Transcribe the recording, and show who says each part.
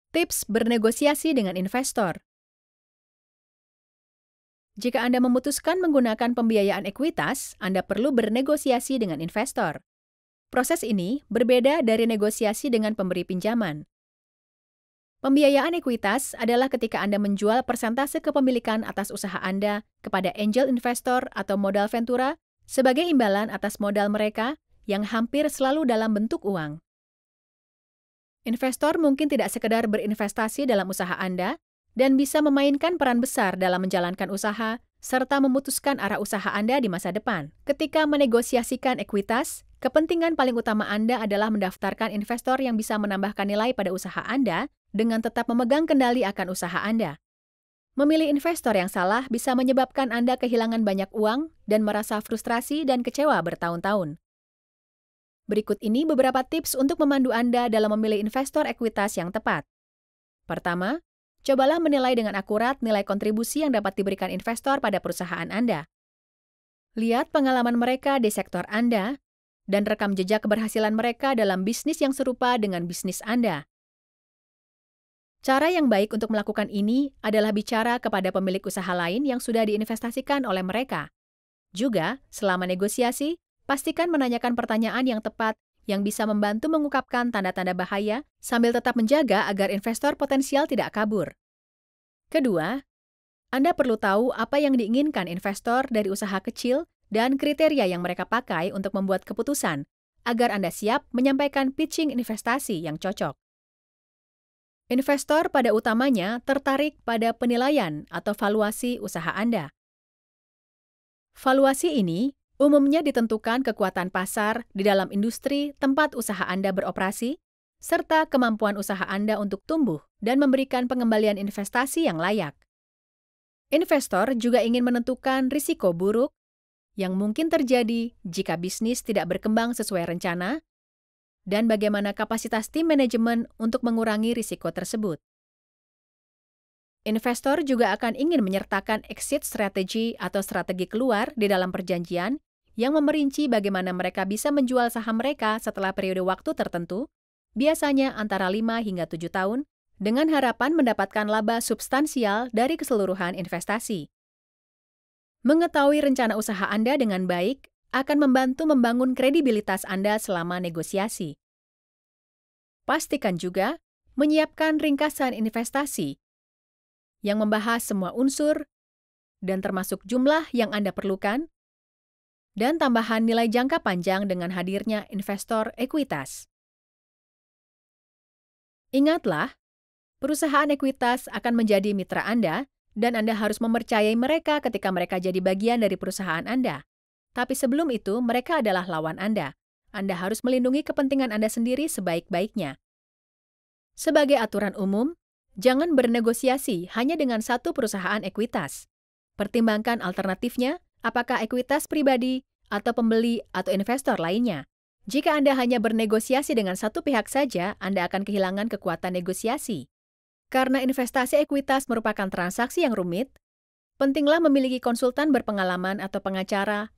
Speaker 1: Tips bernegosiasi dengan investor. Jika Anda memutuskan menggunakan pembiayaan ekuitas, Anda perlu bernegosiasi dengan investor. Proses ini berbeda dari negosiasi dengan pemberi pinjaman. Pembiayaan ekuitas adalah ketika Anda menjual persentase kepemilikan atas usaha Anda kepada angel investor atau modal ventura sebagai imbalan atas modal mereka yang hampir selalu dalam bentuk uang. Investor mungkin tidak sekedar berinvestasi dalam usaha Anda dan bisa memainkan peran besar dalam menjalankan usaha serta memutuskan arah usaha Anda di masa depan. Ketika menegosiasikan ekuitas, kepentingan paling utama Anda adalah mendaftarkan investor yang bisa menambahkan nilai pada usaha Anda dengan tetap memegang kendali akan usaha Anda. Memilih investor yang salah bisa menyebabkan Anda kehilangan banyak uang dan merasa frustrasi dan kecewa bertahun-tahun. Berikut ini beberapa tips untuk memandu Anda dalam memilih investor ekuitas yang tepat. Pertama, cobalah menilai dengan akurat nilai kontribusi yang dapat diberikan investor pada perusahaan Anda. Lihat pengalaman mereka di sektor Anda dan rekam jejak keberhasilan mereka dalam bisnis yang serupa dengan bisnis Anda. Cara yang baik untuk melakukan ini adalah bicara kepada pemilik usaha lain yang sudah diinvestasikan oleh mereka. Juga, selama negosiasi, pastikan menanyakan pertanyaan yang tepat yang bisa membantu mengungkapkan tanda-tanda bahaya sambil tetap menjaga agar investor potensial tidak kabur. Kedua, Anda perlu tahu apa yang diinginkan investor dari usaha kecil dan kriteria yang mereka pakai untuk membuat keputusan, agar Anda siap menyampaikan pitching investasi yang cocok. Investor pada utamanya tertarik pada penilaian atau valuasi usaha Anda. Valuasi ini umumnya ditentukan kekuatan pasar di dalam industri tempat usaha Anda beroperasi, serta kemampuan usaha Anda untuk tumbuh dan memberikan pengembalian investasi yang layak. Investor juga ingin menentukan risiko buruk yang mungkin terjadi jika bisnis tidak berkembang sesuai rencana, dan bagaimana kapasitas tim manajemen untuk mengurangi risiko tersebut. Investor juga akan ingin menyertakan exit strategy atau strategi keluar di dalam perjanjian yang memerinci bagaimana mereka bisa menjual saham mereka setelah periode waktu tertentu, biasanya antara 5 hingga 7 tahun, dengan harapan mendapatkan laba substansial dari keseluruhan investasi. Mengetahui rencana usaha Anda dengan baik akan membantu membangun kredibilitas Anda selama negosiasi. Pastikan juga menyiapkan ringkasan investasi yang membahas semua unsur dan termasuk jumlah yang Anda perlukan, dan tambahan nilai jangka panjang dengan hadirnya investor ekuitas. Ingatlah, perusahaan ekuitas akan menjadi mitra Anda dan Anda harus mempercayai mereka ketika mereka jadi bagian dari perusahaan Anda. Tapi sebelum itu, mereka adalah lawan Anda. Anda harus melindungi kepentingan Anda sendiri sebaik-baiknya. Sebagai aturan umum, jangan bernegosiasi hanya dengan satu perusahaan ekuitas. Pertimbangkan alternatifnya, apakah ekuitas pribadi, atau pembeli, atau investor lainnya. Jika Anda hanya bernegosiasi dengan satu pihak saja, Anda akan kehilangan kekuatan negosiasi. Karena investasi ekuitas merupakan transaksi yang rumit, pentinglah memiliki konsultan berpengalaman atau pengacara